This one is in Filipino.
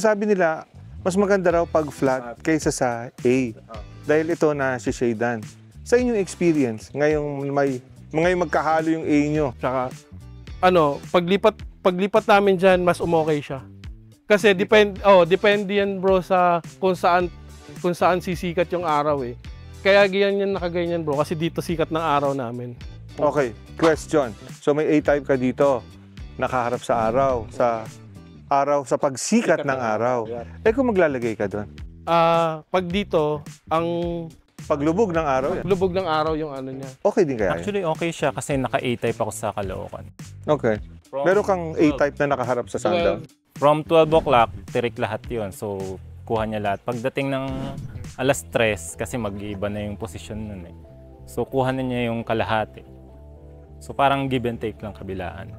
Sabi nila, mas maganda raw pag flat kaysa sa A. Dahil ito na si shadean. Sa inyong experience, ngayong magkahalo yung A nyo. Tsaka, paglipat namin dyan, mas umokay siya. Kasi depende yan bro sa kung saan sisikat yung araw eh. Kaya ganyan nakaganyan bro, kasi dito sikat ng araw namin. Okay, question. So may A-type ka dito, nakaharap sa araw, sa pagsikat ng araw. Eh kung maglalagay ka doon? Pag dito, ang paglubog ng araw yan. lubog ng araw yung ano niya. Okay din kaya yun? Actually, okay siya kasi naka-A-type ako sa Caloocan. Okay. Meron kang A-type na nakaharap sa sundown? From 12 o'clock, tirik lahat yun. So, kuha niya lahat. Pagdating ng alas 3, kasi mag-iiba na yung posisyon nun eh. So, kuha na niya yung kalahati. So, parang give and take lang kabilaan.